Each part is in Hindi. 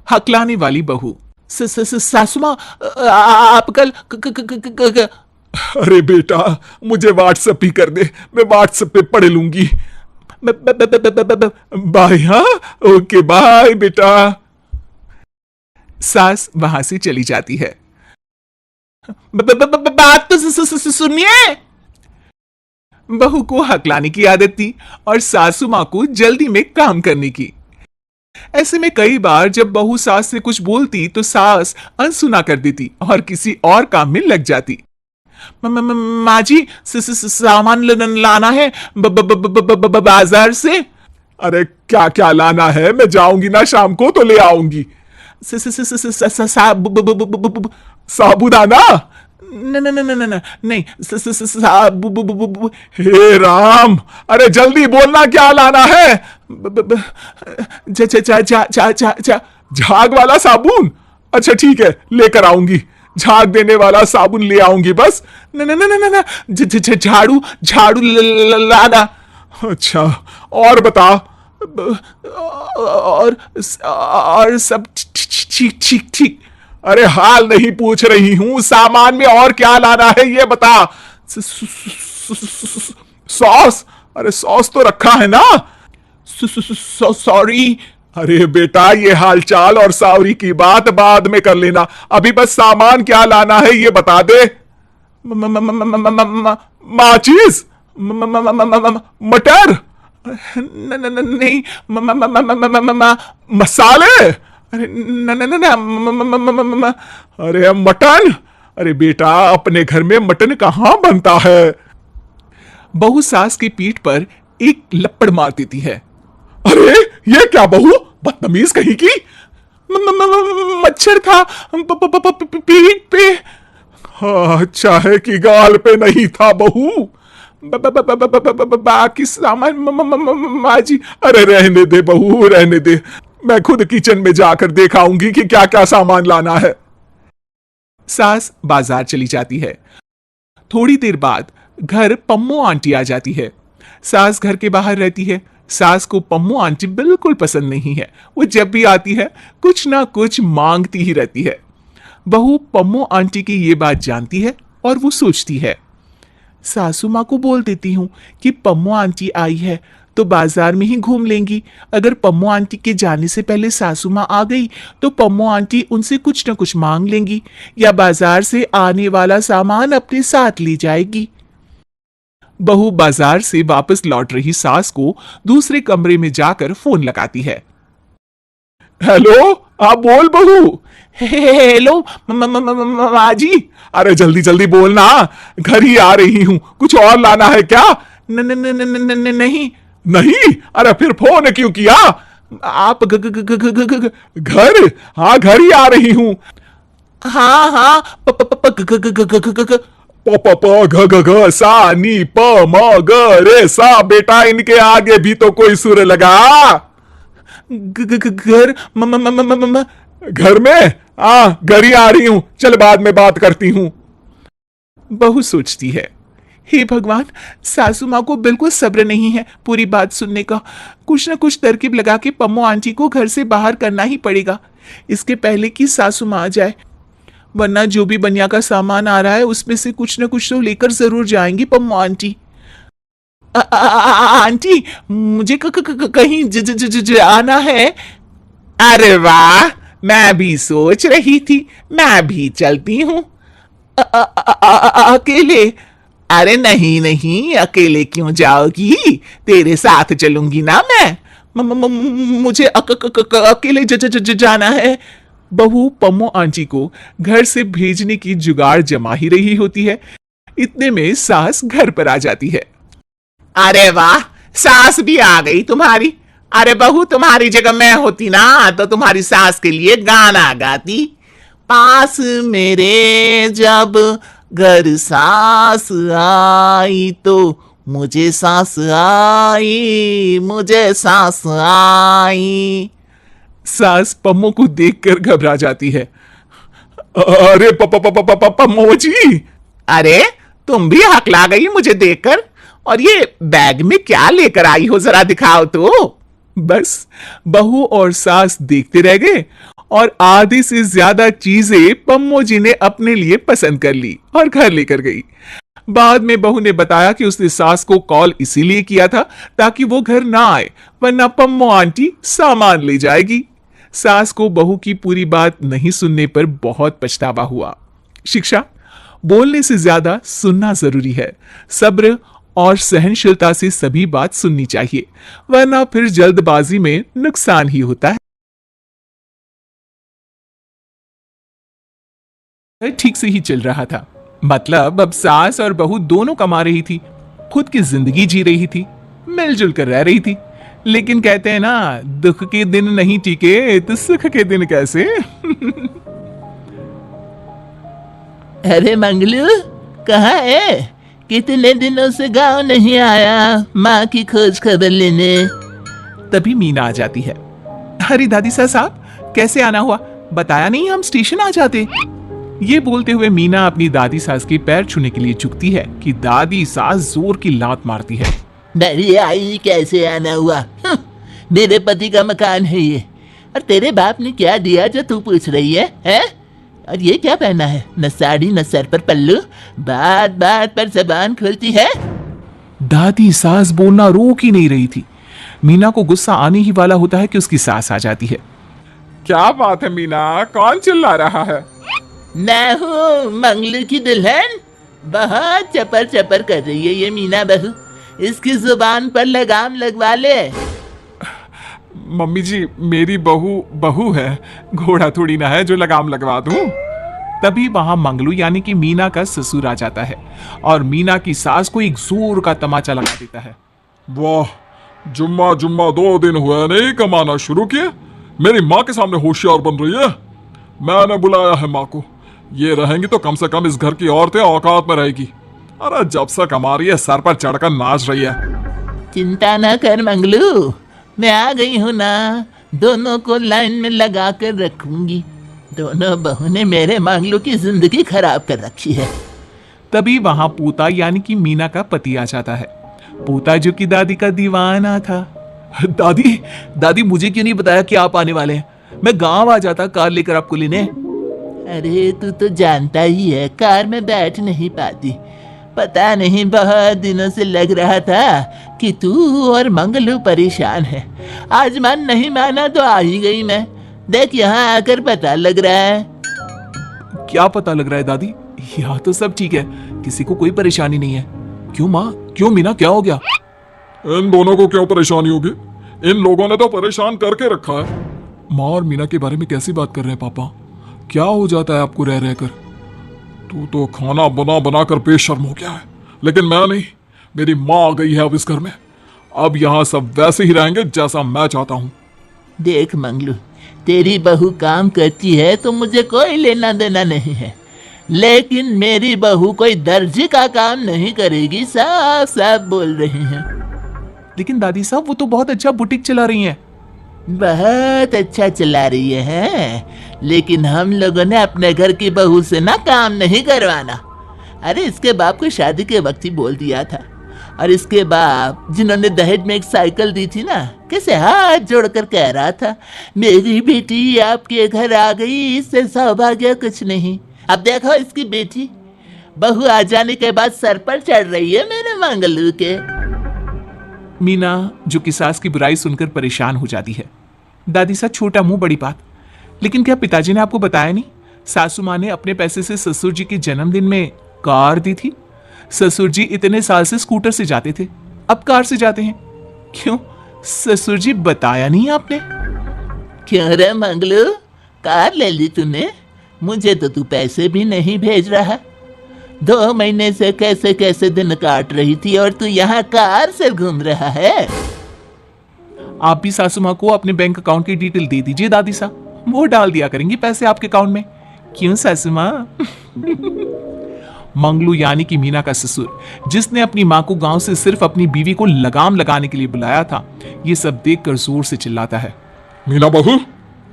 हकलाने वाली बहू। सासू माँ, आप कल अरे बेटा, मुझे व्हाट्सएप ही कर दे, मैं व्हाट्सएप पे पढ़ लूंगी। बाय। हाँ, ओके बाय बेटा। सास वहां से चली जाती है। बात तो सुनिए। बहू को हकलाने की आदत थी और सासू माँ को जल्दी में काम करने की। ऐसे में कई बार जब बहू सास से कुछ बोलती तो सास अनसुना कर देती और किसी और काम में लग जाती। माँ जी, सामान लाना है बाजार से। अरे क्या क्या लाना है? मैं जाऊंगी ना शाम को तो ले आऊंगी। साबुदाना? नहीं, हे राम, अरे जल्दी बोलना क्या लाना है? झाग वाला साबुन? अच्छा ठीक है, लेकर आऊंगी। झाग देने वाला साबुन ले आऊंगी बस। न झाड़ू झाड़ू लाना। अच्छा, और बता। और सब ठीक ठीक ठीक। अरे हाल नहीं पूछ रही हूं, सामान में और क्या लाना है ये बता। सॉस? अरे सॉस तो रखा है ना। सॉरी। अरे बेटा, ये हालचाल और सॉरी की बात बाद में कर लेना, अभी बस सामान क्या लाना है ये बता दे। माचिस? मटर? नहीं, मसाले? अरे न अरे मटन? अरे बेटा, अपने घर में मटन कहां बनता है? बहू सास की पीठ पर एक लपड़ मार देती है। अरे ये क्या बहू, बदतमीज कहीं की। मच्छर था पीठ पे। अच्छा है कि गाल पे नहीं था बहू। बाकी सामान माँ जी। अरे रहने दे बहू, रहने दे, मैं खुद किचन में जाकर दिखाऊंगी कि क्या क्या सामान लाना है। सास बाजार चली जाती है। थोड़ी देर बाद घर पम्मो आंटी आ जाती है। सास घर के बाहर रहती है। सास को पम्मो आंटी बिल्कुल पसंद नहीं है। वो जब भी आती है कुछ ना कुछ मांगती ही रहती है। बहू पम्मो आंटी की ये बात जानती है और वो सोचती है, सासू माँ को बोल देती हूँ कि पम्मो आंटी आई है तो बाजार में ही घूम लेंगी। अगर पम्मो आंटी के जाने से पहले सासू माँ आ गई तो पम्मो आंटी उनसे कुछ न कुछ मांग लेंगी या बाजार से आने वाला सामान अपने साथ ले जाएगी। बहू बाजार से वापस लौट रही सास को दूसरे कमरे में जाकर फोन लगाती है। हेलो, आप बोल बहू। हेलो माँ जी। अरे जल्दी जल्दी बोलना, घर ही आ रही हूं, कुछ और लाना है क्या? नहीं। नहीं? अरे फिर फोन क्यों किया? आप घर? हाँ, घर ही आ रही हूं। हाँ हाँ प प प घ घ घ सा नी प म ग रे सा। बेटा, इनके आगे भी तो कोई सुर लगा। घर घर में? हाँ, घर ही आ रही हूं, चल बाद में बात करती हूं। बहू सोचती है, हे भगवान, सासू माँ को बिल्कुल सब्र नहीं है पूरी बात सुनने का। कुछ न कुछ तरकीब लगा के पम्मो आंटी को घर से बाहर करना ही पड़ेगा इसके पहले कि सासू माँ आ जाए, वरना जो भी बनिया का सामान आ रहा है उसमें से कुछ न कुछ तो लेकर जरूर जाएंगी पम्मो आंटी। आंटी, मुझे कहीं जाना है। अरे वाह, मैं भी सोच रही थी, मैं भी चलती हूँ। अकेले? अरे नहीं नहीं, अकेले क्यों जाओगी, तेरे साथ चलूंगी ना मैं। मुझे अकेले जाना है। बहू पम्मो आंटी को घर से भेजने की जुगाड़ जमा ही रही होती है। इतने में सास घर पर आ जाती है। अरे वाह, सास भी आ गई तुम्हारी। अरे बहू, तुम्हारी जगह मैं होती ना तो तुम्हारी सास के लिए गाना गाती। पास मेरे जब घर सास आई तो मुझे सांस आई, मुझे सांस आई। सास पम्मो को देखकर घबरा जाती है। अरे पम्मो जी। अरे तुम भी हकला गई मुझे देखकर। और ये बैग में क्या लेकर आई हो, जरा दिखाओ तो। बस बहू और सास देखते रह गए और आधे से ज्यादा चीजें पम्मो जी ने अपने लिए पसंद कर ली और घर लेकर गई। बाद में बहू ने बताया कि उसने सास को कॉल इसीलिए किया था ताकि वो घर ना आए, वरना पम्मो आंटी सामान ले जाएगी। सास को बहू की पूरी बात नहीं सुनने पर बहुत पछतावा हुआ। शिक्षा: बोलने से ज्यादा सुनना जरूरी है। सब्र और सहनशीलता से सभी बात सुननी चाहिए, वरना फिर जल्दबाजी में नुकसान ही होता है। ठीक से ही चल रहा था, मतलब अब सास और बहू दोनों कमा रही थी, खुद की जिंदगी जी रही थी, मिलजुल कर रह रही थी। लेकिन कहते हैं ना, दुख के दिन नहीं टिके तो सुख के दिन कैसे। अरे मंगलू, कहाँ है? कितने दिनों से गांव नहीं आया माँ की खोज खबर लेने। तभी मीना आ जाती है। अरे दादी साहब, कैसे आना हुआ? बताया नहीं हम स्टेशन आ जाते। ये बोलते हुए मीना अपनी दादी सास के पैर छूने के लिए झुकती है कि दादी सास जोर की लात मारती है। डरी आई, कैसे आना हुआ? मेरे पति का मकान है ये, और तेरे बाप ने क्या दिया जो तू पूछ रही है, हैं? और ये क्या पहना है? न साड़ी न सर पर पल्लू, बात बात पर जबान खुलती है। दादी सास बोलना रोक ही नहीं रही थी। मीना को गुस्सा आने ही वाला होता है कि उसकी सास आ जाती है। क्या बात है मीना, कौन चिल्ला रहा है? मैं हूँ मंगलू की दुल्हन। बहुत चपर चपर कर रही है ये मीना बहू, इसकी जुबान पर लगाम लगवा ले। मम्मी जी, मेरी बहू है, घोड़ा थोड़ी ना है जो लगाम लगवा दूं। तभी वहां मंगलू यानी कि मीना का ससुर आ जाता है और मीना की सास को एक जोर का तमाचा लगा देता है। वाह, जुम्मा जुम्मा 2 दिन हुए नहीं कमाना शुरू किया, मेरी माँ के सामने होशियार बन रही है। मैंने बुलाया है माँ को, ये रहेंगी तो कम से कम इस घर की औरतें औकात में रहेगी। अरे जब से कमा रही है सर पर चढ़कर नाच रही है। चिंता न कर मंगलू, मैं आ गई हूँ ना, दोनों को लाइन में लगा कर रखूंगी। दोनों बहू ने मेरे मंगलू की जिंदगी खराब कर रखी है। तभी वहां पूता यानी कि मीना का पति आ जाता है। पूता जो कि दादी का दीवाना था। दादी दादी, मुझे क्यों नहीं बताया कि आप आने वाले हैं? मैं गांव आ जाता कार लेकर आपको लेने। अरे तू तो जानता ही है, कार में बैठ नहीं पाती। पता नहीं, बहुत दिनों से लग रहा था कि तू और मंगलू परेशान है। आज मन नहीं माना तो आ ही गई मैं। देख, यहाँ आकर पता लग रहा है। क्या पता लग रहा है दादी? यहाँ तो सब ठीक है, किसी को कोई परेशानी नहीं है। क्यों माँ, क्यों मीना, क्या हो गया? इन दोनों को क्यों परेशानी होगी? इन लोगों ने तो परेशान करके रखा है। माँ और मीना के बारे में कैसी बात कर रहे हैं पापा? क्या हो जाता है आपको रह रहकर? तू तो खाना बना बना कर बेशर्म हो गया है, लेकिन मैं नहीं। मेरी माँ आ गई है अब इस घर में, अब यहाँ सब वैसे ही रहेंगे जैसा मैं चाहता हूँ। देख मंगलू, तेरी बहू काम करती है तो मुझे कोई लेना देना नहीं है, लेकिन मेरी बहू कोई दर्जी का काम नहीं करेगी, साफ साफ बोल रही हैं। लेकिन दादी साहब, वो तो बहुत अच्छा बुटीक चला रही हैं। बहुत अच्छा चला रही है, लेकिन हम लोगों ने अपने घर की बहू से ना काम नहीं करवाना। अरे इसके बाप को शादी के वक्त ही बोल दिया था, और इसके बाप जिन्होंने दहेज में एक साइकिल दी थी ना, कैसे हाथ जोड़कर कह रहा था, मेरी बेटी आपके घर आ गई, इससे सौभाग्य कुछ नहीं। अब देखो इसकी बेटी, बहू आ जाने के बाद सर पर चढ़ रही है मेरे मंगलू के। मीना जो कि सास की बुराई सुनकर परेशान हो जाती है। दादी साहब, छोटा मुंह बड़ी बात। लेकिन क्या पिताजी ने आपको बताया नहीं? सासू माँ ने अपने पैसे से ससुर जी के जन्मदिन में कार दी थी। ससुर जी इतने साल से स्कूटर से जाते थे, अब कार से जाते हैं। क्यों ससुर जी, बताया नहीं आपने? क्यों रे मंगलू, कार ले ली तूने? मुझे तो तू पैसे भी नहीं भेज रहा। 2 महीने से कैसे कैसे दिन काट रही थी और तू यहाँ कार से घूम रहा है। आप भी सासू माँ को अपने बैंक अकाउंट की डिटेल दे दीजिए दादी साहब, वो डाल दिया करेंगी पैसे आपके अकाउंट में। क्यों सासू माँ? मंगलू यानी कि मीना का ससुर, जिसने अपनी माँ को गांव से सिर्फ अपनी बीवी को लगाम लगाने के लिए बुलाया था, ये सब देखकर जोर से चिल्लाता है। मीना बहू,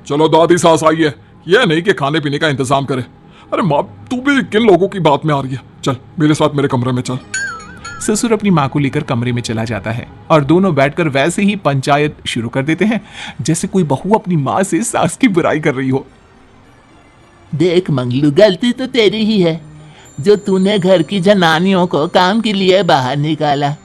चलो दादी सास आई है, यह नहीं कि खाने पीने का इंतजाम करे। अरे माँ, तू भी किन लोगों की बात में आ रही है? चल मेरे साथ मेरे कमरे में चल। ससुर अपनी माँ को लेकर कमरे में चला जाता है और दोनों बैठकर वैसे ही पंचायत शुरू कर देते हैं जैसे कोई बहू अपनी माँ से सास की बुराई कर रही हो। देख मंगलू, गलती तो तेरी ही है जो तूने घर की जनानियों को काम के लिए बाहर निकाला।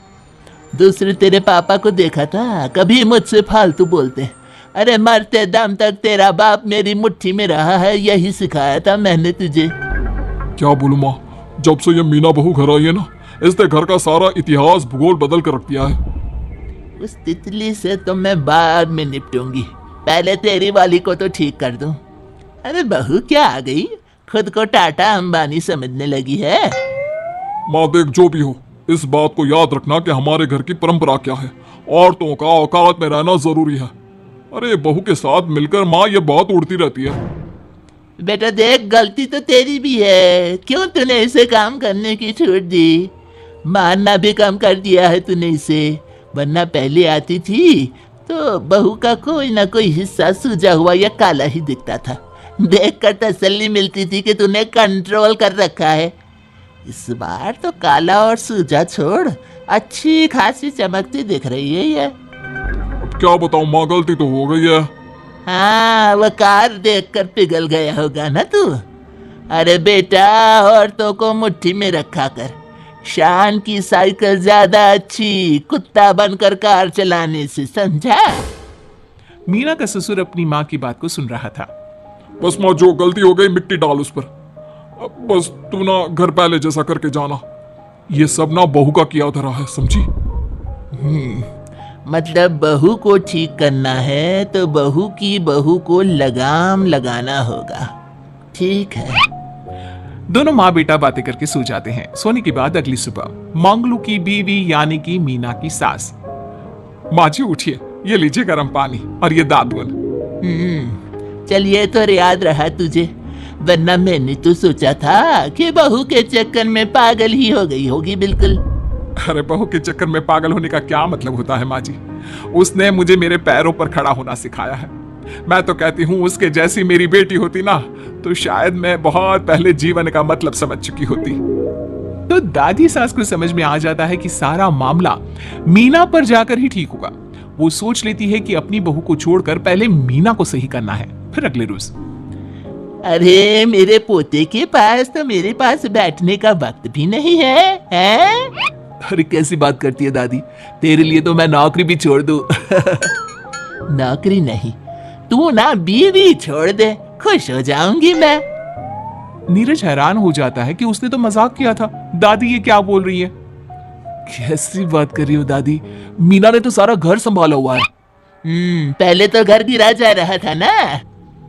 दूसरे तेरे पापा को देखा था, कभी मुझसे फालतू बोलते। अरे मरते दम तक तेरा बाप मेरी मुट्ठी में रहा है, यही सिखाया था मैंने तुझे। क्या बोलूं माँ, जब से ये मीना बहू घर आई है ना, इसने घर का सारा इतिहास भूगोल बदल कर रख दिया है। उस तितली से तो मैं बाद में निपटूंगी, पहले तेरी वाली को तो ठीक कर दूं। अरे बहू क्या आ गई, खुद को टाटा अंबानी समझने लगी है। माँ देख, जो भी हो, इस बात को याद रखना कि हमारे घर की परंपरा क्या है। औरतों का औकात में रहना जरूरी है। अरे बहू के साथ मिलकर माँ ये बात उड़ती रहती है। बेटा देख, गलती तो तेरी भी है, क्यों तूने इसे काम करने की छूट दी। मारना भी कम कर दिया है तूने इसे, वरना पहले आती थी तो बहू का कोई ना कोई हिस्सा सूजा हुआ या काला ही दिखता था। देखकर तसल्ली मिलती थी कि तूने कंट्रोल कर रखा है। इस बार तो काला और सूजा छोड़, अच्छी खासी चमकती दिख रही है ये। अब क्या बताऊं माँ, गलती तो हो गई है। हाँ, वो कार देखकर पिघल गया होगा ना तू। अरे बेटा, औरतों को मुट्ठी में रखा कर। शान की साइकिल ज्यादा अच्छी कुत्ता बनकर कार चलाने से, समझा। मीना का ससुर अपनी माँ की बात को सुन रहा था। बस माँ, जो गलती हो गई मिट्टी डाल उस पर। अब बस तू ना घर पहले जैसा करके जाना। ये सब ना बहू का किया धरा है, समझी। मतलब बहू को ठीक करना है तो बहू को लगाम लगाना होगा। ठीक है। दोनों माँ बेटा बातें करके सो जाते हैं। सोने के बाद अगली सुबह मंगलू की बीवी यानी कि मीना की सास, माँ जी उठिए, ये लीजिए गर्म पानी और ये दादुन। चलिए तो याद रहा तुझे, वरना मैंने तो सोचा था कि बहू के चक्कर में पागल ही हो गई होगी बिल्कुल। अरे बहू के चक्कर में पागल होने का क्या मतलब होता है माँ जी, उसने मुझे मेरे पैरों पर खड़ा होना सिखाया है। मैं तो कहती हूँ उसके जैसी मेरी बेटी होती ना तो शायद मैं बहुत पहले जीवन का मतलब समझ चुकी होती। तो दादी सास को समझ में आ जाता है कि सारा मामला मीना पर जाकर ही ठीक होगा। वो सोच लेती है कि अपनी बहू को छोड़कर पहले मीना को सही करना है। फिर अगले रोज, अरे मेरे पोते के पास तो मेरे पास बैठने का वक्त भी नहीं है, हैं? अरे कैसी बात करती है दादी, तेरे लिए तो मैं नौकरी भी छोड़ दूं। नौकरी नहीं, तू ना बीवी छोड़ दे, खुश हो जाऊंगी मैं। नीरज हैरान हो जाता है कि उसने तो मजाक किया था। दादी ये क्या बोल रही है? कैसी बात कर रही हो दादी, मीना ने तो सारा घर संभाला हुआ है। पहले तो घर गिरा जा रहा था ना।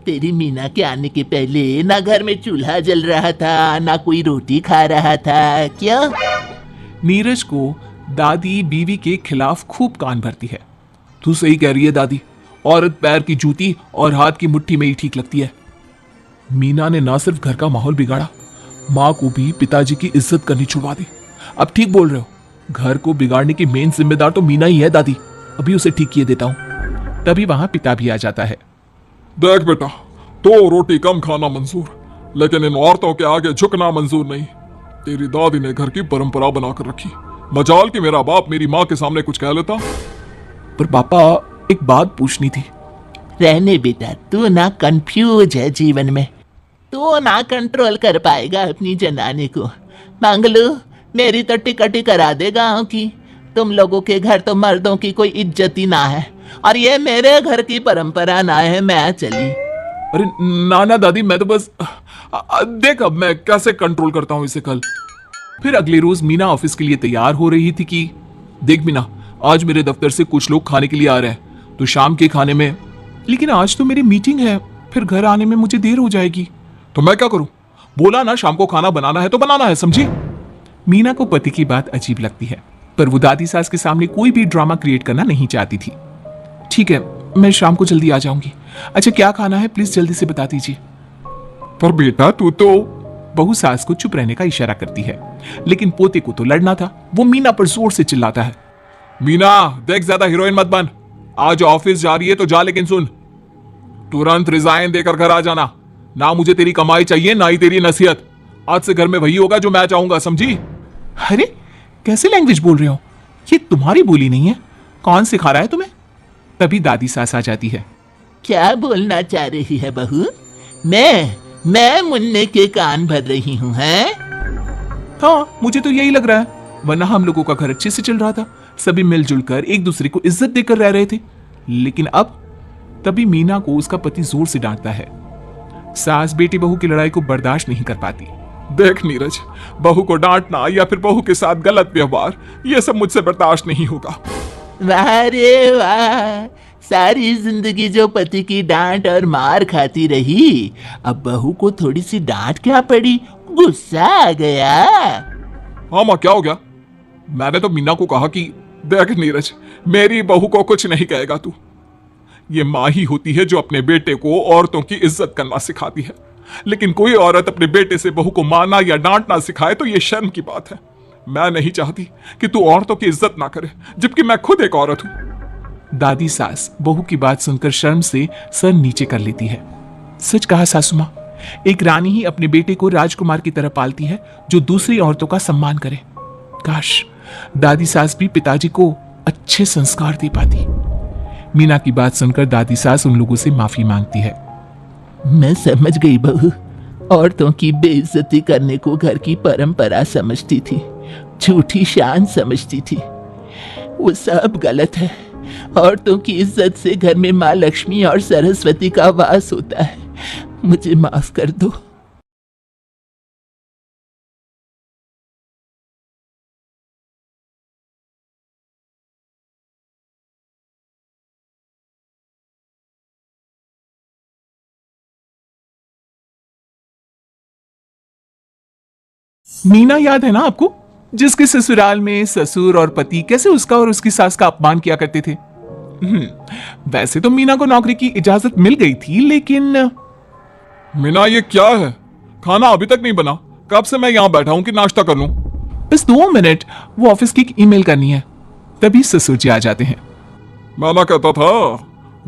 तेरी मीना के आने के पहले ना घर में चूल्हा जल रहा था, ना कोई रोटी खा रहा था। क्या? नीरज को दादी बीवी के खिलाफ खूब कान भरती है। तू सही कह रही है दादी, औरत पैर की जूती और हाथ की मुट्ठी में ही ठीक लगती है। मीना ने ना सिर्फ घर का माहौल बिगाड़ा, माँ को भी पिताजी की इज्जत करनी छुड़वा दी। अब ठीक बोल रहे हो, घर को बिगाड़ने की मेन जिम्मेदार तो मीना ही है दादी। अभी उसे ठीक किए देता हूँ। तभी वहां पिता भी आ जाता है। देख बेटा, 2 रोटी कम खाना मंजूर, लेकिन इन औरतों के आगे झुकना मंजूर नहीं। तेरी दादी ने घर की परंपरा बनाकर रखी, मजाल कि मेरा बाप मेरी माँ के सामने कुछ कह लेता। पर पापा एक बात पूछनी थी। रहने बेटा, तू ना कंफ्यूज है जीवन में, तू ना कंट्रोल कर पाएगा अपनी जनानी को। मंगलू, मेरी तो टिकट ही करा दे गाँव की। तुम लोगों के घर तो मर्दों की कोई इज्जत ही ना है, और ये मेरे घर की परंपरा ना है। मैं चली। अरे नाना दादी, मैं तो बस देख अब मैं कैसे कंट्रोल करता हूँ इसे कल। फिर अगले रोज मीना ऑफिस के लिए तैयार हो रही थी कि देख मीना, आज मेरे दफ्तर से कुछ लोग खाने के लिए आ रहे हैं, तो शाम के खाने में, लेकिन आज तो मेरी मीटिंग है, फिर घर आने में मुझे देर हो जाएगी। तो मैं क्या करूं? बोला ना शाम को खाना बनाना है तो बनाना है, समझी। मीना को पति की बात अजीब लगती है, पर वो दादी सास के सामने कोई भी ड्रामा क्रिएट करना नहीं चाहती थी। ठीक है, मैं शाम को जल्दी आ जाऊंगी। अच्छा क्या खाना है प्लीज जल्दी से बता दीजिए। पर बेटा तू तो, बहू सास को चुप रहने का इशारा करती है, लेकिन पोते को तो लड़ना था। वो मीना पर जोर से चिल्लाता है, मीना देख ज्यादा हीरोइन मत बन, आज ऑफिस जा रही है तो जा, लेकिन सुन तुरंत रिजाइन देकर घर आ जाना। ना मुझे तेरी कमाई चाहिए ना ही तेरी नसीहत। आज से घर में वही होगा जो मैं चाहूंगा, समझी। अरे कैसे लैंग्वेज बोल रहे हो? ये तुम्हारी बोली नहीं है। कौन सिखा रहा है तुम्हें? तभी दादी सास आ जाती है। क्या बोलना चाह रही है बहू? मैं मुन्ने के कान भर रही हूँ, हैं? हाँ, मुझे तो यही लग रहा है, वरना हम लोगों का घर अच्छे से चल रहा था, सभी मिलजुल कर एक दूसरे को इज्जत देकर रह रहे थे। लेकिन अब तभी मीना को उसका पति जोर से डांटता है। सास बेटी बहू की लड़ाई को बर्दाश्त नहीं कर पाती। देख नीरज, बहू को डांटना या फिर बहू के साथ गलत व्यवहार, ये सब मुझसे बर्दाश्त नहीं होगा। वाह रे वाह, सारी जिंदगी जो पति की डांट और मार खाती रही, अब बहू को थोड़ी सी डांट क्या पड़ी, गुस्सा आ गया। हाँ माँ, क्या हो गया? मैंने तो मीना को कहा कि देख नीरज, मेरी बहू को कुछ नहीं कहेगा तू। ये माँ ही होती है जो अपने बेटे को औरतों की इज्जत करना सिखाती है, लेकिन कोई औरत अपने बेटे से बहू को मारना या डांटना सिखाए तो ये शर्म की बात है। मैं नहीं चाहती कि तू औरतों की इज्जत ना करे, जबकि मैं खुद एक औरत हूं। दादी सास बहू की बात सुनकर शर्म से सर नीचे कर लेती है। सच कहा सासू माँ, एक रानी ही अपने बेटे को राजकुमार की तरह पालती है जो दूसरी औरतों का सम्मान करे। काश दादी सास भी पिताजी को अच्छे संस्कार दे पाती। मीना की बात सुनकर दादी सास उन लोगों से माफी मांगती है। मैं समझ गई बहू, औरतों की बेइज्जती करने को घर की परंपरा समझती थी, झूठी शान समझती थी। वो सब गलत है। औरतों की इज्जत से घर में माँ लक्ष्मी और सरस्वती का वास होता है। मुझे माफ कर दो। मीना याद है ना आपको, जिसके ससुराल में ससुर और पति कैसे उसका और उसकी सास का अपमान किया करते थे? वैसे तो मीना को नौकरी की इजाजत मिल गई थी, लेकिन मीना, ये क्या है? खाना अभी तक नहीं बना। कब से मैं यहाँ बैठा हूँ कि नाश्ता कर लूं? बस 2 मिनट, वो ऑफिस की एक ईमेल करनी है। तभी ससुर जी आ जाते हैं। मैं ना कहता था,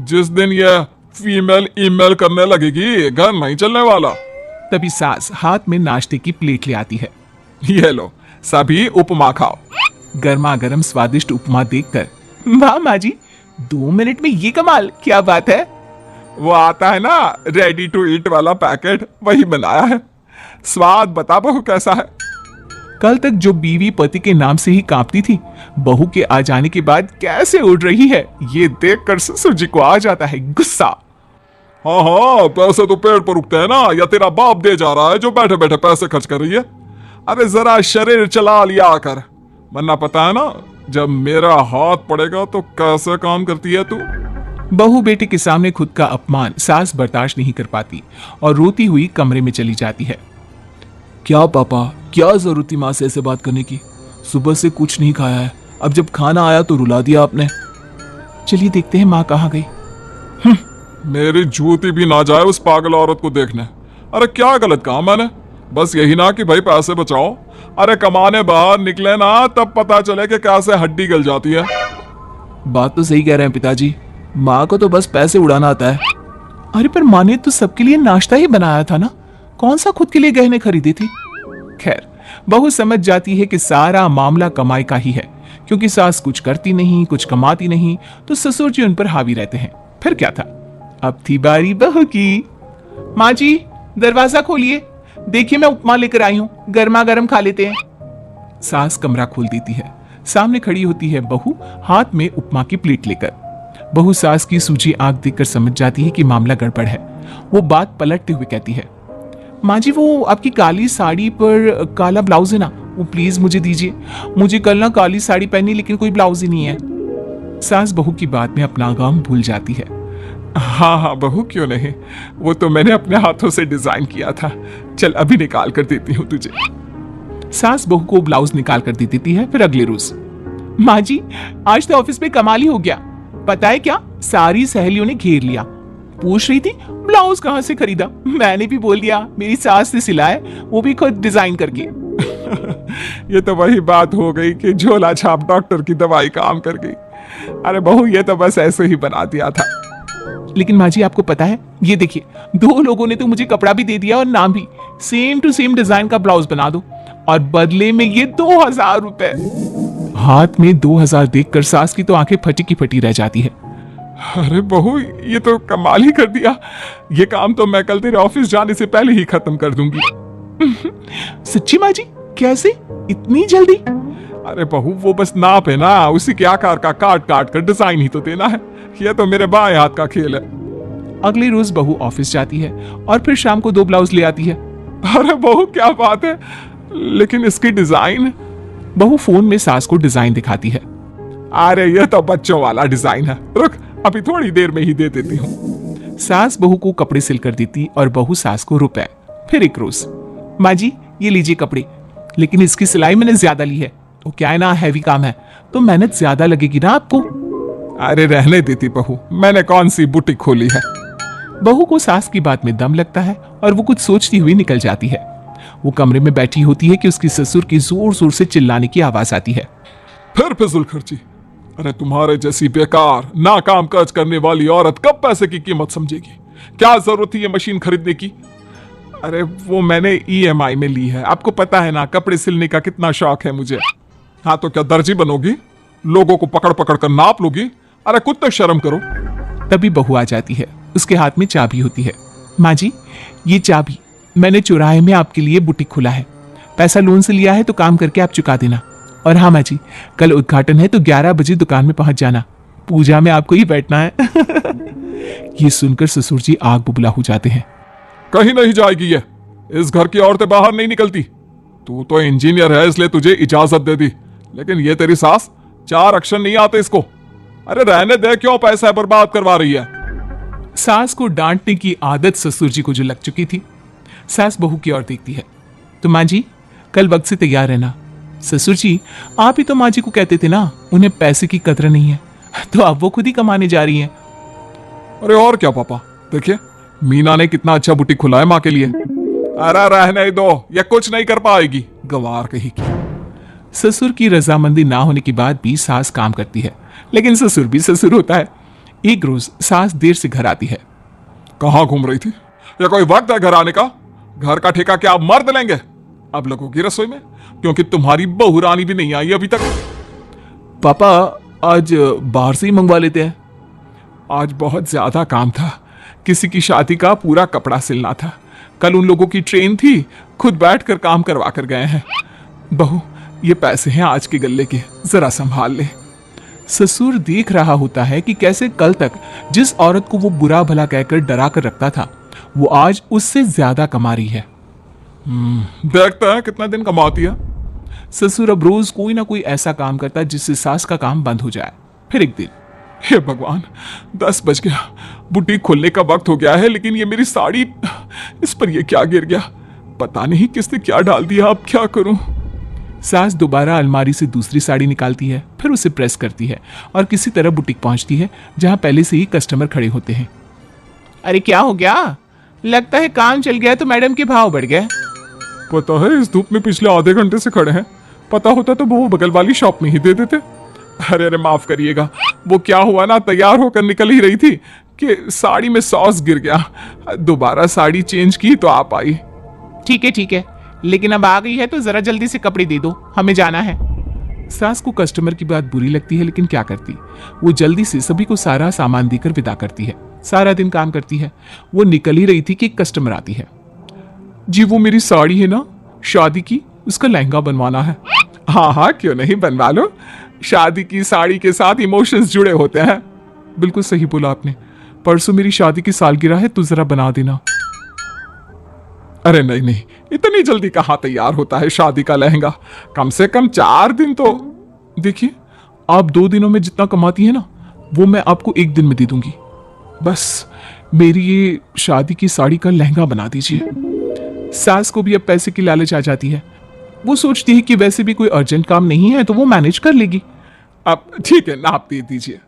जिस दिन ये फीमेल ईमेल करने लगेगी घर नहीं चलने वाला। तभी सास हाथ में नाश्ते की प्लेट ले आती है। ये लो, सभी उपमा खाओ। गर्मा गर्म स्वादिष्ट उपमा देखकर, वाह माँ जी, 2 मिनट में ये कमाल, क्या बात है। वो आता है ना रेडी टू ईट वाला पैकेट, वही बनाया है। स्वाद बता बहू कैसा है? कल तक जो बीवी पति के नाम से ही कांपती थी, बहू के आ जाने के बाद कैसे उड़ रही है, ये देखकर ससुर जी को आ जाता है गुस्सा। हाँ हाँ, पैसे तो पेड़ पर उगते हैं ना, या तेरा बाप दे जा रहा है जो बैठे बैठे पैसे खर्च कर रही है? अरे जरा शरीर चला लिया कर, वरना पता है ना जब मेरा हाथ पड़ेगा तो कैसे काम करती है तू। बहू बेटे के सामने खुद का अपमान सास बर्दाश्त नहीं कर पाती और रोती हुई कमरे में चली जाती है। क्या पापा, क्या जरूरत थी माँ से ऐसे बात करने की? सुबह से कुछ नहीं खाया है, अब जब खाना आया तो रुला दिया आपने। चलिए देखते हैं माँ कहाँ गई। मेरी जूती भी ना जाए उस पागल औरत को देखने। अरे क्या गलत कहा मैंने? बस यही ना कि भाई पैसे बचाओ। अरे कमाने बाहर निकले ना, तब पता चले कि कैसे हड्डी गल जाती है। बात तो सही कह रहे हैं पिताजी, माँ को तो बस पैसे उड़ाना आता है। अरे पर माँ ने तो सबके लिए नाश्ता ही बनाया था ना, कौन सा खुद के लिए गहने खरीदी थी। खैर, बहू समझ जाती है कि सारा मामला कमाई का ही है, क्योंकि सास कुछ करती नहीं, कुछ कमाती नहीं, तो ससुर जी उन पर हावी रहते हैं। फिर क्या था, अब थी बारी बहू की। माँ जी, दरवाजा खोलिए, देखिए मैं उपमा लेकर आई हूँ, गर्मा गर्म खा लेते हैं। सास कमरा खोल देती है। सामने खड़ी होती है बहू, हाथ में उपमा की प्लेट लेकर। बहू सास की सूजी आंख देखकर समझ जाती है कि मामला गड़बड़ है। वो बात पलटते हुए कहती है, माँ जी वो आपकी काली साड़ी पर काला ब्लाउज है ना, वो प्लीज मुझे दीजिए। मुझे कल ना काली साड़ी पहनी, लेकिन कोई ब्लाउज ही नहीं है। सास बहू की बात में अपना काम भूल जाती है। हाँ हाँ बहू, क्यों नहीं, वो तो मैंने अपने हाथों से डिजाइन किया था। चल अभी निकाल कर देती हूँ तुझे। सास बहू को ब्लाउज निकाल कर दे देती है। फिर अगले रोज, माँ जी आज तो ऑफिस में कमाल ही हो गया, पता है क्या, सारी सहेलियों ने घेर लिया, पूछ रही थी ब्लाउज कहाँ से खरीदा। मैंने भी बोल दिया मेरी सास ने सिलाया, वो भी खुद डिजाइन करके। ये तो वही बात हो गई कि झोला छाप डॉक्टर की दवाई काम कर गई। अरे बहू, ये तो बस ऐसे ही बना दिया था। लेकिन माँ जी आपको पता है, ये देखिए 2 लोगों ने तो मुझे कपड़ा भी दे दिया और नाम भी, सेम टू सेम डिजाइन का ब्लाउज बना दो, और बदले में ये 2000 रुपए। हाथ में 2000 देखकर सास की तो आंखें फटी की फटी रह जाती है। अरे बहू, ये तो कमाल ही कर दिया। ये काम तो मैं कल तेरे ऑफिस जाने से पहले ही खत्म कर दूंगी। सच्ची माँ जी? कैसे इतनी जल्दी? अरे बहू, वो बस नाप है ना, उसी के आकार का काट काट कर डिजाइन ही तो देना है। ये तो मेरे बाएं हाथ का खेल है। अगले रोज बहू ऑफिस जाती है और फिर शाम को 2 ब्लाउज ले आती है। अरे बहू, क्या बात है, लेकिन इसकी डिजाइन। बहू फोन में सास को डिजाइन दिखाती है। अरे ये तो बच्चों वाला डिजाइन है, रुक अभी थोड़ी देर में ही दे देती हूँ। सास बहू को कपड़े सिलकर देती और बहू सास को रुपए। फिर एक रोज, माँ जी ये लीजिए कपड़े, लेकिन इसकी सिलाई मैंने ज्यादा ली है। तो क्या है ना, हैवी काम है तो मेहनत ज्यादा लगेगी ना आपको। अरे रहने देती बहू, मैंने कौन सी बुटीक खोली है। बहू को सास की बात में दम लगता है और वो कुछ सोचती हुई निकल जाती है। वो कमरे में बैठी होती है कि उसकी ससुर की जोर जोर से चिल्लाने की आवाज आती है। फिर फिजूल खर्ची। अरे तुम्हारे जैसी बेकार नाकाम काज करने वाली औरत कब पैसे की कीमत समझेगी। क्या जरूरत थी ये मशीन खरीदने की। अरे वो मैंने EMI में ली है, आपको पता है ना कपड़े सिलने का कितना शौक है मुझे। हाँ तो क्या दर्जी बनोगी, लोगों को पकड़ पकड़ कर नाप लोगी। अरे कुछ तो शर्म करो। तभी बहू आ जाती है, उसके हाथ में चाबी होती है। माँ जी ये चाबी मैंने चौराहे में आपके लिए बुटीक खोला है, पैसा लोन से लिया है तो काम करके आप चुका देना। और हाँ माँ जी, कल उद्घाटन है तो 11 बजे दुकान में पहुंच जाना, पूजा में आपको ही बैठना है। ये सुनकर ससुर जी आग बुबला हो जाते हैं। कहीं नहीं जाएगी ये, इस घर की औरतें बाहर नहीं निकलती। तू तो इंजीनियर है इसलिए तुझे इजाजत दे दी, लेकिन ये तेरी सास 4 अक्षर नहीं आते इसको। अरे रहने दे, क्यों पैसा बर्बाद करवा रही है। सास को डांटने की आदत ससुर जी को जो लग चुकी थी। सास बहू की ओर देखती है। तो माँ जी कल वक्त से तैयार रहना। ससुर जी आप ही तो माँ जी को कहते थे ना उन्हें पैसे की कदर नहीं है, तो अब वो खुद ही कमाने जा रही हैं। अरे और क्या पापा, देखिए मीना ने कितना अच्छा बुटीक खुला है माँ के लिए। अरे रहने दो, ये कुछ नहीं कर पाएगी, गवार कहीं की। ससुर की रजामंदी ना होने के बाद भी सास काम करती है, लेकिन ससुर भी ससुर होता है। एक रोज सास देर से घर आती है। कहाँ घूम रही थी, या कोई वक्त है घर आने का। घर का ठेका क्या आप मर्द लेंगे। अब लगोगी रसोई में, क्योंकि तुम्हारी बहू रानी भी नहीं आई अभी तक। पापा आज बाहर से ही मंगवा लेते हैं। आज बहुत ज्यादा काम था, किसी की शादी का पूरा कपड़ा सिलना था। कल उन लोगों की ट्रेन थी, खुद बैठकर काम करवा कर गए हैं। बहू ये पैसे हैं आज के गल्ले के, जरा संभाल ले। ससुर देख रहा होता है कि कैसे कल तक जिस औरत को वो बुरा भला कहकर डरा कर रखता था वो आज उससे ज्यादा कमा रही है। देखता है कितना दिन कमाती है। ससुर अब रोज कोई ना कोई ऐसा काम करता है जिससे सास का काम बंद हो जाए। फिर एक दिन, हे भगवान 10 बज गया, बुटीक खोलने का वक्त हो गया है, लेकिन ये मेरी साड़ी, इस पर ये क्या गिर गया। पता नहीं किसने क्या डाल दिया, अब क्या करूं। सास दोबारा अलमारी से दूसरी साड़ी निकालती है, फिर उसे प्रेस करती है और किसी तरह बुटीक पहुंचती है जहां पहले से ही कस्टमर खड़े होते हैं। अरे क्या हो गया, लगता है काम चल गया तो मैडम के भाव बढ़ गए। पता है इस धूप में पिछले आधे घंटे से खड़े हैं, पता होता तो वो बगल वाली शॉप में ही दे देते। अरे अरे माफ करिएगा, वो क्या हुआ ना, तैयार होकर निकल ही रही थी कि साड़ी में सॉस गिर गया। दोबारा साड़ी चेंज की तो आप आई। ठीक है, लेकिन अब आ गई है तो जरा जल्दी से कपड़े दे दो, हमें जाना है। सास को कस्टमर की बात बुरी लगती है, लेकिन क्या करती, वो जल्दी से सभी को सारा सामान देकर विदा करती है। सारा दिन काम करती है। वो निकल ही रही थी कि एक कस्टमर आती है। जी वो मेरी साड़ी है ना शादी की, उसका लहंगा बनवाना है। हाँ हाँ क्यों नहीं, बनवा लो। शादी की साड़ी के साथ इमोशंस जुड़े होते हैं। बिल्कुल सही बोला आपने, परसों मेरी शादी की सालगिरह है तो जरा बना देना। अरे नहीं नहीं, इतनी जल्दी कहाँ तैयार होता है शादी का लहंगा, कम से कम 4 दिन तो। देखिए आप 2 दिनों में जितना कमाती है ना वो मैं आपको 1 दिन में दे दूंगी। बस मेरी ये शादी की साड़ी का लहंगा बना दीजिए। सास को भी अब पैसे की लालच आ जाती है। वो सोचती है कि वैसे भी कोई अर्जेंट काम नहीं है तो वो मैनेज कर लेगी। अब ठीक है, नाप दे दीजिए।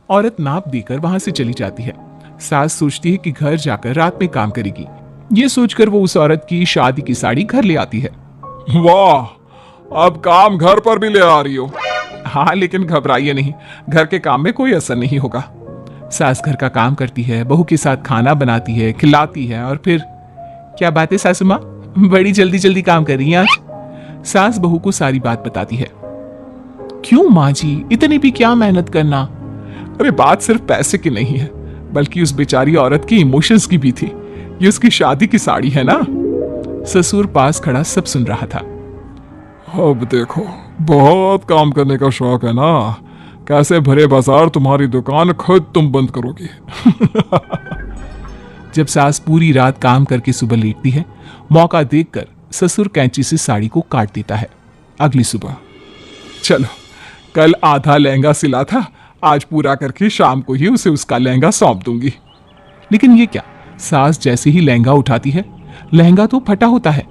औरत नाप देकर वहां से चली जाती है। सास सोचती है कि घर जाकर रात में काम करेगी। ये सोचकर वो उस औरत की शादी की साड़ी घर ले आती है। वाह, अब काम घर पर भी ले आ रही हो। हाँ लेकिन घबराइए नहीं, घर के काम में कोई असर नहीं होगा। सास घर का काम करती है, बहू के साथ खाना बनाती है, खिलाती है और फिर क्या बात है सासू माँ, बड़ी जल्दी जल्दी काम कर रही हैं आज। सास बहू को सारी बात बताती है। क्यों माँ जी, इतनी भी क्या मेहनत करना? अरे बात सिर्फ पैसे की नहीं है, बल्कि उस बेचारी औरत की इमोशंस की भी थी। ये उसकी शादी की साड़ी है ना। ससुर पास खड़ा सब सुन रहा था। अब देखो, बहुत काम करने का शौक है ना, कैसे भरे बाजार तुम्हारी दुकान खुद तुम बंद करोगी। जब सास पूरी रात काम करके सुबह लेटती है, मौका देखकर ससुर कैंची से साड़ी को काट देता है। अगली सुबह, चलो, कल आधा लहंगा सिला था, आज पूरा करके शाम को ही उसे उसका लहंगा सौंप दूंगी। लेकिन ये क्या, सास जैसे ही लहंगा उठाती है, लहंगा तो फटा होता है।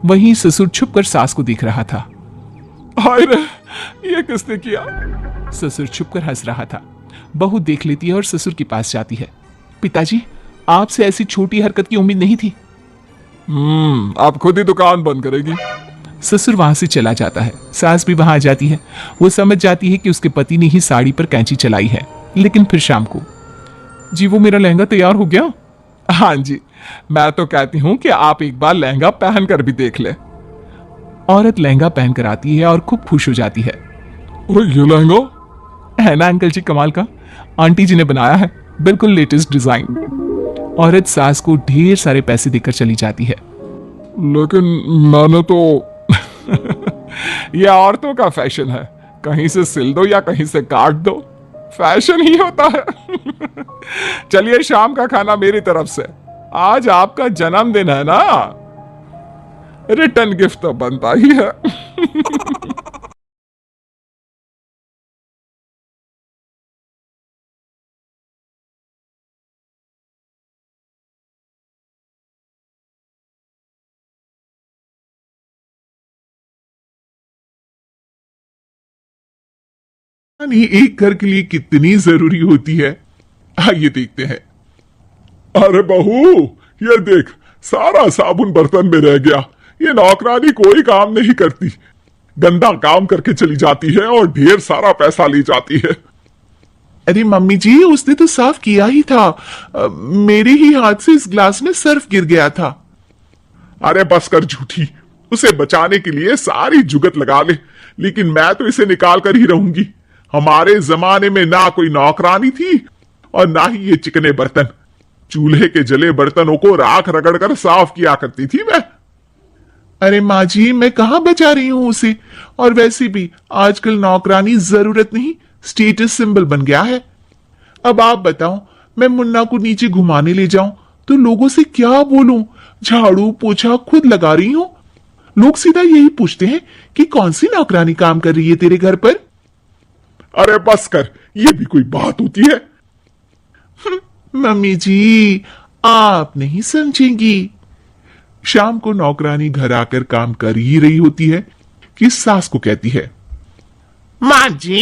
वहीं ससुर छुप कर सास को देख रहा था। हाय रे, ये किसने किया? ससुर छुप कर हंस रहा था। बहू देख लेती है और ससुर के पास जाती है। पिताजी, आपसे ऐसी छोटी हरकत की उम्मीद नहीं थी। आप खुद ही दुकान बंद करेगी। ससुर वहां से चला जाता है। सास भी वहां आ जाती है। वो समझ जाती है कि उसके पति ने ही साड़ी पर कैंची चलाई है। लेकिन फिर शाम को, जी वो मेरा लहंगा तैयार हो गया? हाँ जी, मैं तो कहती हूँ कि आप एक बार लहंगा पहन कर भी देख ले। औरत लहंगा पहन कर आती है और खूब खुश हो जाती है। अरे ये लहंगा है ना अंकल जी, कमाल का, आंटी जी ने बनाया है, बिल्कुल लेटेस्ट डिजाइन। औरत सास को ढेर सारे पैसे देकर चली जाती है। लेकिन मैंने तो ये औरतों का फैशन है, कहीं से सिल दो या कहीं से काट दो, फैशन ही होता है। चलिए, शाम का खाना मेरी तरफ से। आज आपका जन्मदिन है ना, रिटर्न गिफ्ट तो बनता ही है। ये एक घर के लिए कितनी जरूरी होती है, आइए देखते हैं। अरे बहू, ये देख, सारा साबुन बर्तन में रह गया। ये नौकरानी कोई काम नहीं करती, गंदा काम करके चली जाती है और ढेर सारा पैसा ले जाती है। अरे मम्मी जी, उसने तो साफ किया ही था। मेरे ही हाथ से इस ग्लास में सर्फ गिर गया था। अरे बस कर झूठी, उसे बचाने के लिए सारी जुगत लगा ले, लेकिन मैं तो इसे निकाल कर ही रहूंगी। हमारे जमाने में ना कोई नौकरानी थी और ना ही ये चिकने बर्तन। चूल्हे के जले बर्तनों को राख रगड़कर साफ किया करती थी मैं। अरे माँ जी, मैं कहाँ बचा रही हूँ उसे। और वैसे भी आजकल नौकरानी जरूरत नहीं, स्टेटस सिंबल बन गया है। अब आप बताओ, मैं मुन्ना को नीचे घुमाने ले जाऊं तो लोगों से क्या बोलूं? झाड़ू पोछा खुद लगा रही हूं। लोग सीधा यही पूछते हैं कि कौन सी नौकरानी काम कर रही है तेरे घर पर। अरे बस कर, ये भी कोई बात होती है? मम्मी जी, आप नहीं समझेंगी। शाम को नौकरानी घर आकर काम कर ही रही होती है कि सास को कहती है, माँ जी,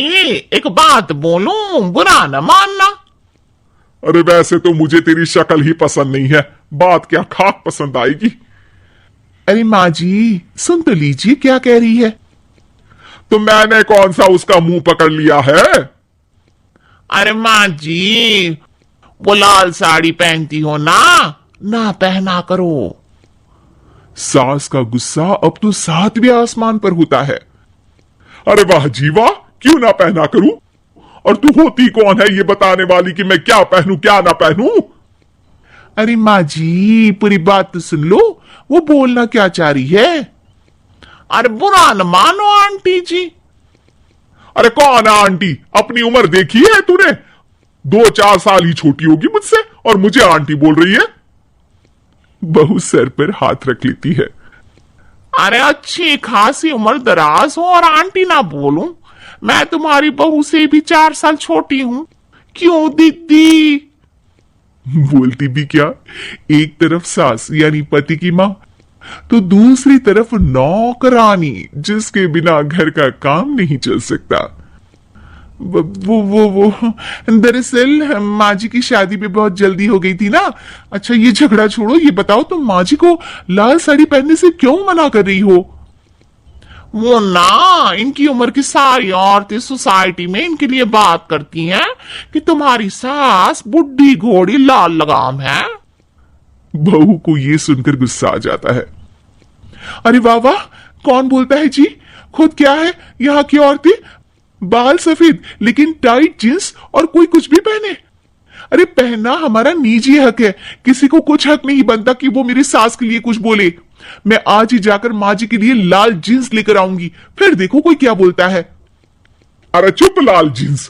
एक बात बोलूं, बुरा न मानना। अरे वैसे तो मुझे तेरी शक्ल ही पसंद नहीं है, बात क्या खाक पसंद आएगी। अरे माँ जी, सुन तो लीजिए क्या कह रही है। तो मैंने कौन सा उसका मुंह पकड़ लिया है? अरे माँ जी, वो लाल साड़ी पहनती हो ना, ना पहना करो। सास का गुस्सा अब तो 7वें आसमान पर होता है। अरे वाह जीवा, क्यों ना पहना करूं? और तू होती कौन है ये बताने वाली कि मैं क्या पहनूं क्या ना पहनूं? अरे माँ जी, पूरी बात तो सुन लो, वो बोलना क्या चाह रही है। अरे बुरा न मानो आंटी जी। अरे कौन है आंटी? अपनी उम्र देखी है तूने? 2-4 साल ही छोटी होगी मुझसे और मुझे आंटी बोल रही है। बहू सर पर हाथ रख लेती है। अरे अच्छी खासी उम्र दराज हो और आंटी ना बोलूं? मैं तुम्हारी बहू से भी 4 साल छोटी हूं। क्यों दीदी? बोलती भी क्या, एक तरफ सास यानी पति की माँ, तो दूसरी तरफ नौकरानी जिसके बिना घर का काम नहीं चल सकता। वो दरअसल माँ जी की शादी भी बहुत जल्दी हो गई थी ना। अच्छा ये झगड़ा छोड़ो, ये बताओ तुम माँ जी को लाल साड़ी पहनने से क्यों मना कर रही हो? वो ना, इनकी उम्र की सारी औरतें सोसाइटी में इनके लिए बात करती हैं कि तुम्हारी सास बुढ़ी घोड़ी लाल लगाम है। बहू को ये सुनकर गुस्सा आ जाता है। अरे वाह वाह, कौन बोलता है जी? खुद क्या है यहाँ की औरतें बाल सफेद लेकिन टाइट जींस और कोई कुछ भी पहने। अरे पहनना हमारा निजी हक है, किसी को कुछ हक नहीं बनता कि वो मेरी सास के लिए कुछ बोले। मैं आज ही जाकर माँ जी के लिए लाल जींस लेकर आऊंगी, फिर देखो कोई क्या बोलता है। अरे चुप लाल जींस।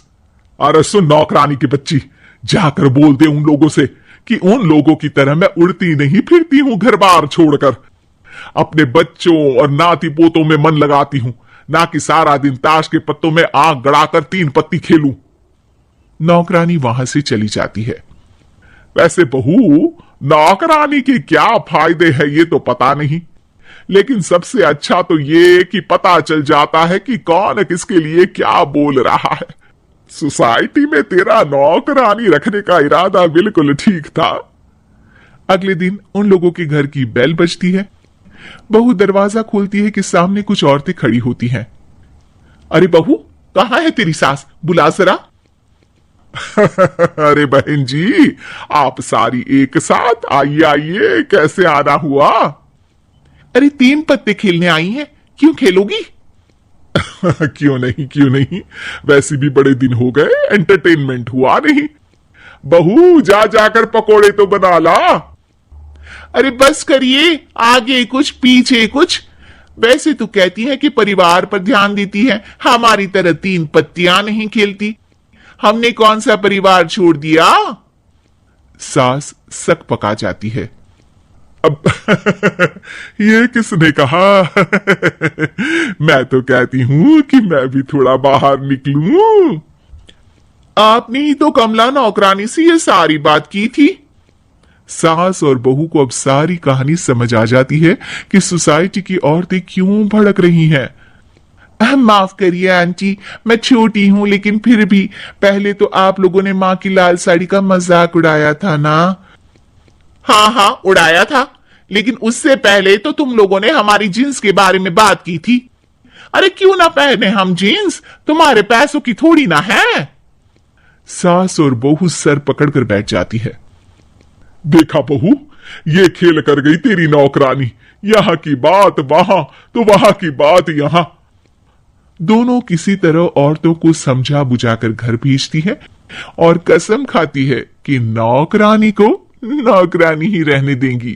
अरे सुन नौकरानी की बच्ची, जाकर बोल दे उन लोगों से कि उन लोगों की तरह मैं उड़ती नहीं फिरती हूं घर बार छोड़कर। अपने बच्चों और नाती पोतों में मन लगाती हूं, ना कि सारा दिन ताश के पत्तों में आंख गड़ाकर 3 पत्ती खेलूं। नौकरानी वहां से चली जाती है। वैसे बहू, नौकरानी के क्या फायदे हैं ये तो पता नहीं, लेकिन सबसे अच्छा तो ये कि पता चल जाता है कि कौन किसके लिए क्या बोल रहा है। सोसाइटी में तेरा नौकरानी रखने का इरादा बिल्कुल ठीक था। अगले दिन उन लोगों के घर की बेल बजती है। बहू दरवाजा खोलती है कि सामने कुछ औरतें खड़ी होती हैं। अरे बहू, कहां है तेरी सास, बुला जरा। अरे बहन जी, आप सारी एक साथ आइए आइए, कैसे आना हुआ? अरे 3 पत्ते खेलने आई हैं, क्यों खेलोगी? क्यों नहीं, वैसे भी बड़े दिन हो गए, एंटरटेनमेंट हुआ नहीं। बहू जा जाकर पकोड़े तो बना ला। अरे बस करिए, आगे कुछ पीछे कुछ। वैसे तो कहती है कि परिवार पर ध्यान देती है, हमारी तरह 3 पत्तियां नहीं खेलती। हमने कौन सा परिवार छोड़ दिया? सास सक पका जाती है। अब ये किसने कहा? मैं तो कहती हूं कि मैं भी थोड़ा बाहर निकलूं। आपने ही तो कमला नौकरानी से ये सारी बात की थी। सास और बहू को अब सारी कहानी समझ आ जाती है कि सोसाइटी की औरतें क्यों भड़क रही हैं। माफ करिए आंटी, मैं छोटी हूं, लेकिन फिर भी पहले तो आप लोगों ने माँ की लाल साड़ी का मजाक उड़ाया था ना। हाँ उड़ाया था, लेकिन उससे पहले तो तुम लोगों ने हमारी जींस के बारे में बात की थी। अरे क्यों ना पहने हम जींस, तुम्हारे पैसों की थोड़ी ना है। सास और बहू सर पकड़कर बैठ जाती है। देखा बहू, ये खेल कर गई तेरी नौकरानी। यहां की बात वहां तो वहां की बात यहां। दोनों किसी तरह औरतों को समझा बुझाकर घर भेजती है और कसम खाती है कि नौकरानी को नौकरानी ही रहने देंगी।